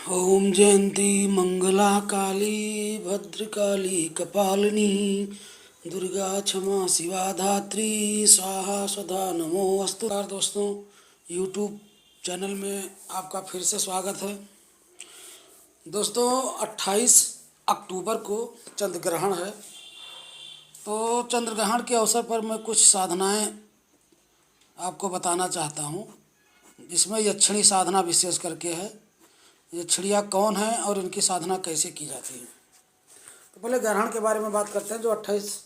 ओम जयंती मंगला काली भद्रकाली कपालिनी दुर्गा क्षमा शिवा धात्री स्वाहा स्वधा नमो अस्तु। दोस्तों, यूट्यूब चैनल में आपका फिर से स्वागत है। दोस्तों, 28 अक्टूबर को चंद्र ग्रहण है। तो चंद्र ग्रहण के अवसर पर मैं कुछ साधनाएं आपको बताना चाहता हूँ, जिसमें यक्षिणी साधना विशेष करके है। ये चिड़िया कौन है और इनकी साधना कैसे की जाती है। तो पहले ग्रहण के बारे में बात करते हैं, जो 28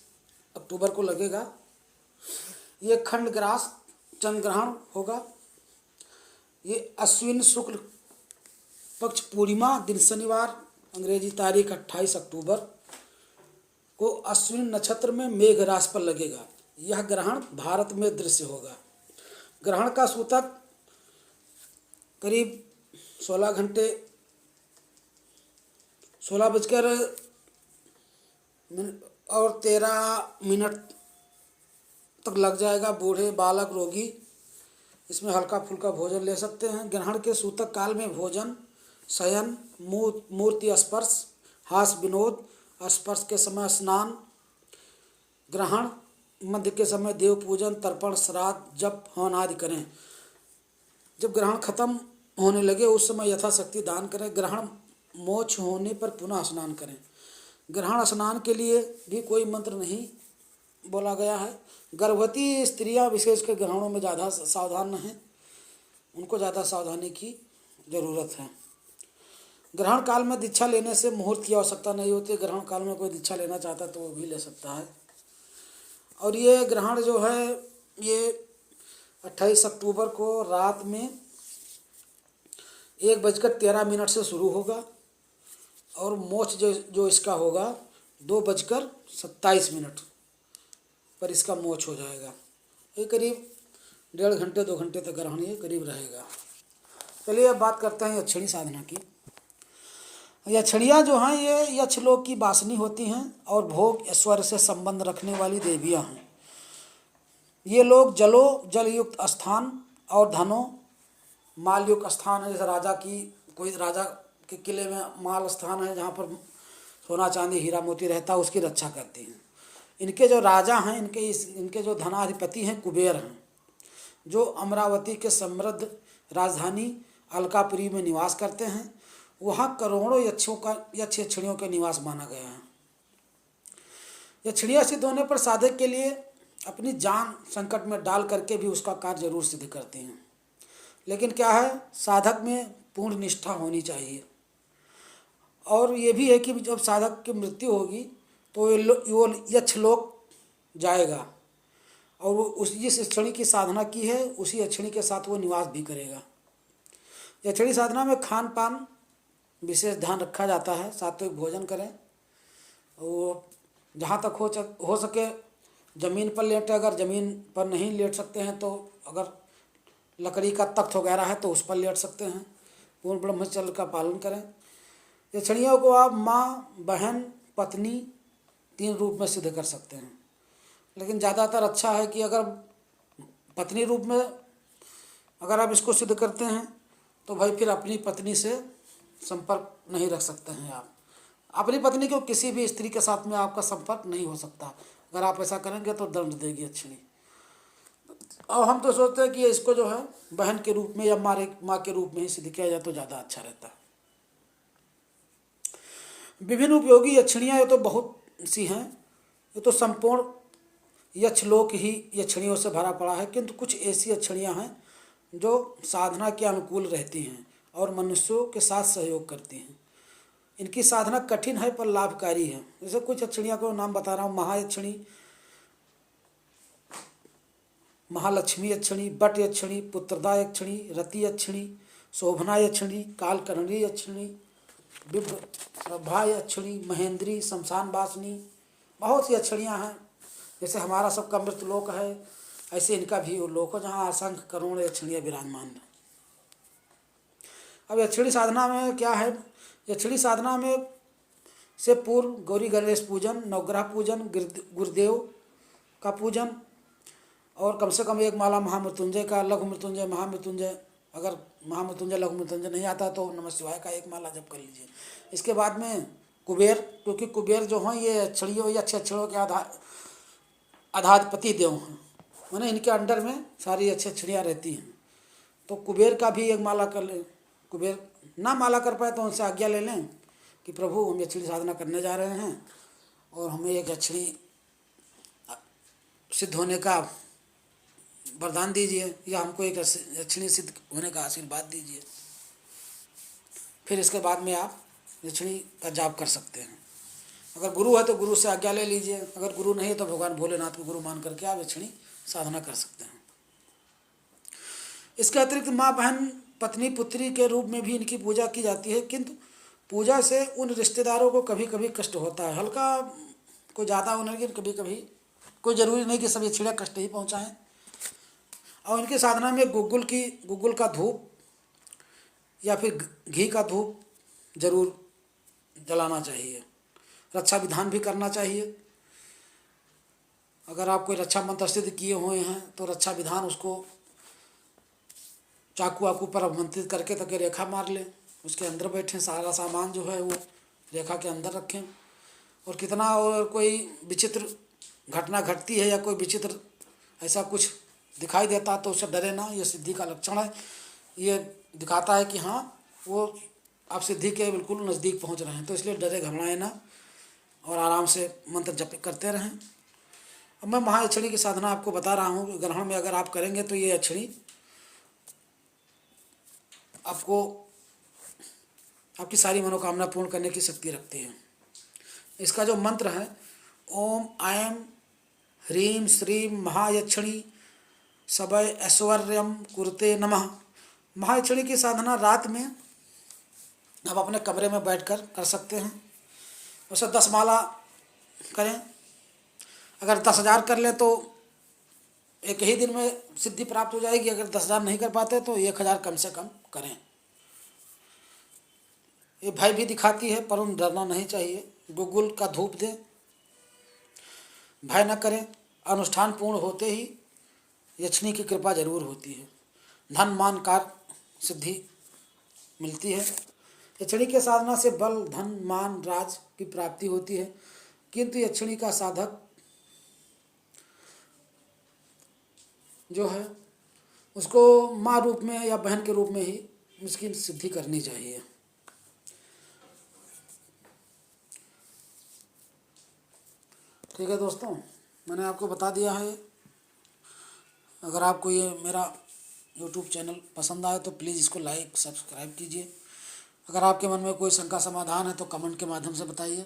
अक्टूबर को लगेगा। ये खंड ग्रास चंद्र ग्रहण होगा। ये अश्विन शुक्ल पक्ष पूर्णिमा दिन शनिवार, अंग्रेजी तारीख 28 अक्टूबर को अश्विन नक्षत्र में मेघ राशि पर लगेगा। यह ग्रहण भारत में दृश्य होगा। ग्रहण का सूतक करीब 16 घंटे 16:13 तक लग जाएगा। बूढ़े, बालक, रोगी इसमें हल्का फुल्का भोजन ले सकते हैं। ग्रहण के सूतक काल में भोजन, शयन, मूर्ति स्पर्श, हास्य विनोद, स्पर्श के समय स्नान, ग्रहण मध्य के समय देव पूजन, तर्पण, श्राद्ध, जप, हवन आदि करें। जब ग्रहण खत्म होने लगे उस समय यथाशक्ति दान करें। ग्रहण मोक्ष होने पर पुनः स्नान करें। ग्रहण स्नान के लिए भी कोई मंत्र नहीं बोला गया है। गर्भवती स्त्रियां विशेषकर ग्रहणों में ज़्यादा सावधान हैं, उनको ज़्यादा सावधानी की ज़रूरत है। ग्रहण काल में दीक्षा लेने से मुहूर्त की आवश्यकता नहीं होती। ग्रहण काल में कोई दीक्षा लेना चाहता है तो वो भी ले सकता है। और ये ग्रहण जो है ये 28 अक्टूबर को रात में 1:13 से शुरू होगा और मोक्ष जो इसका होगा 2:27 पर इसका मोक्ष हो जाएगा। ये करीब 1.5 घंटे 2 घंटे तक ग्रहण ये करीब रहेगा। चलिए अब बात करते हैं यक्षिणी साधना की। यक्षिणियाँ जो हैं ये यक्षलोक की वासिनी होती हैं और भोग ऐश्वर्य से संबंध रखने वाली देवियाँ हैं। ये लोग जल युक्त स्थान और धनों माल युक्त स्थान है। जैसे राजा की कोई राजा के किले में माल स्थान है जहाँ पर सोना चांदी हीरा मोती रहता है, उसकी रक्षा करती हैं। इनके जो राजा हैं, इनके जो धनाधिपति हैं कुबेर हैं, जो अमरावती के समृद्ध राजधानी अलकापुरी में निवास करते हैं। वहाँ करोड़ों यक्षिणियों के निवास माना गया है। यक्षिणियाँ सिद्ध होने पर साधक के लिए अपनी जान संकट में डाल करके भी उसका कार्य जरूर सिद्ध करती हैं। लेकिन क्या है, साधक में पूर्ण निष्ठा होनी चाहिए। और ये भी है कि जब साधक की मृत्यु होगी तो वो यक्षलोक जाएगा और वो जिस यक्षिणी की साधना की है उसी यक्षिणी के साथ वो निवास भी करेगा। यक्षिणी साधना में खान पान विशेष ध्यान रखा जाता है। सात्विक भोजन करें। वो जहाँ तक हो सके ज़मीन पर लेटें। अगर ज़मीन पर नहीं लेट सकते हैं तो अगर लकड़ी का तख्त वगैरह है तो उस पर लेट सकते हैं। पूर्ण ब्रह्मचर्य का पालन करें। यक्षिणियों को आप माँ, बहन, पत्नी 3 रूप में सिद्ध कर सकते हैं। लेकिन ज़्यादातर अच्छा है कि अगर पत्नी रूप में अगर आप इसको सिद्ध करते हैं तो भाई फिर अपनी पत्नी से संपर्क नहीं रख सकते हैं। आप अपनी पत्नी को किसी भी स्त्री के साथ में आपका संपर्क नहीं हो सकता। अगर आप ऐसा करेंगे तो दंड देगी यक्षिणी। और हम तो सोचते हैं कि इसको जो है बहन के रूप में या माँ के रूप में ही सिद्ध किया जाए तो ज़्यादा अच्छा रहता है। विभिन्न उपयोगी यक्षिणियाँ ये तो बहुत सी हैं। ये तो संपूर्ण यक्षलोक ही यक्षिणियों से भरा पड़ा है। किंतु कुछ ऐसी यक्षिणियाँ हैं जो साधना के अनुकूल रहती हैं और मनुष्यों के साथ सहयोग करती हैं। इनकी साधना कठिन है पर लाभकारी है। जैसे कुछ यक्षिणियाँ को नाम बता रहा हूँ। महायक्षिणी, महालक्ष्मी यक्षिणी, बट यक्षिणी, पुत्रदा यक्षिणी, रति यक्षिणी, शोभना यक्षिणी, कालकर्णी यक्षिणी, विभ्रभा यक्षिणी, महेंद्री, शमशान वासिनी, बहुत सी यक्षिणियाँ हैं। जैसे हमारा सबका मृतलोक है, ऐसे इनका भी वो लोक है जहाँ असंख्य करोड़ यक्षिणियाँ विराजमान हैं। अब यक्षिणी साधना में क्या है, यक्षिणी साधना में से पूर्व गौरी गणेश पूजन, नवग्रह पूजन, गुरुदेव का पूजन और कम से कम 1 माला महामृत्युंजय का, लघु मृत्युंजय, महामृत्युंजय अगर महामृत्युंजय लघु मृत्युंजय नहीं आता तो नमः शिवाय का एक माला जप कर लीजिए। इसके बाद में कुबेर, क्योंकि कुबेर जो हैं ये अक्षरियों या अच्छे अक्षरों के आधाधिपति देव हैं, माने इनके अंडर में सारी अच्छी अक्षरियाँ रहती हैं। तो कुबेर का भी एक माला कर लें। कुबेर ना माला कर पाए तो उनसे आज्ञा ले लें कि प्रभु हम अक्षरी साधना करने जा रहे हैं और हमें एक अक्षरी सिद्ध होने का वरदान दीजिए, या हमको एक अक्षरी सिद्ध होने का आशीर्वाद दीजिए। फिर इसके बाद में आप अक्षरी का जाप कर सकते हैं। अगर गुरु है तो गुरु से आज्ञा ले लीजिए, अगर गुरु नहीं है तो भगवान भोलेनाथ को गुरु मान करके आप अक्षरी साधना कर सकते हैं। इसके अतिरिक्त माँ, बहन, पत्नी, पुत्री के रूप में भी इनकी पूजा की जाती है, किंतु पूजा से उन रिश्तेदारों को कभी कभी कष्ट होता है, हल्का कोई ज़्यादा होने लगे, कभी कभी कोई ज़रूरी नहीं कि सभी छिड़ा कष्ट ही पहुँचाएँ। और इनकी साधना में गुग्गुल का धूप या फिर घी का धूप जरूर जलाना चाहिए। रक्षा विधान भी करना चाहिए। अगर आप कोई रक्षा मंत्र सिद्ध किए हुए हैं तो रक्षा विधान उसको चाकू वाकू पर अवमंत्रित करके ताकि रेखा मार लें, उसके अंदर बैठें, सारा सामान जो है वो रेखा के अंदर रखें। और कितना और कोई विचित्र घटना घटती है या कोई विचित्र ऐसा कुछ दिखाई देता तो उससे डरे ना, ये सिद्धि का लक्षण है। ये दिखाता है कि हाँ वो आप सिद्धि के बिल्कुल नज़दीक पहुंच रहे हैं, तो इसलिए डरे घबराएं ना और आराम से मंत्र जप करते रहें। अब मैं महाअक्षरी की साधना आपको बता रहा हूँ। ग्रहण में अगर आप करेंगे तो ये अक्षरी आपको आपकी सारी मनोकामना पूर्ण करने की शक्ति रखती है। इसका जो मंत्र है, ओम ऐं ह्रीं श्रीं महायक्षिणी सबय ऐश्वर्यम कुरुते नमः। महायक्षिणी की साधना रात में आप अपने कमरे में बैठकर कर सकते हैं। उसे 10 माला करें। अगर 10,000 कर ले तो एक ही दिन में सिद्धि प्राप्त हो जाएगी। अगर 10,000 नहीं कर पाते तो 1,000 कम से कम करें। ये भय भी दिखाती है पर उन डरना नहीं चाहिए। गुग्गुल का धूप दें, भय न करें। अनुष्ठान पूर्ण होते ही यक्षिणी की कृपा जरूर होती है। धन मान कार्य सिद्धि मिलती है। यक्षिणी के साधना से बल, धन, मान, राज की प्राप्ति होती है, किंतु यक्षिणी का साधक जो है उसको माँ रूप में या बहन के रूप में ही इसकी सिद्धि करनी चाहिए। ठीक है दोस्तों, मैंने आपको बता दिया है। अगर आपको ये मेरा YouTube चैनल पसंद आए तो प्लीज़ इसको लाइक सब्सक्राइब कीजिए। अगर आपके मन में कोई शंका समाधान है तो कमेंट के माध्यम से बताइए।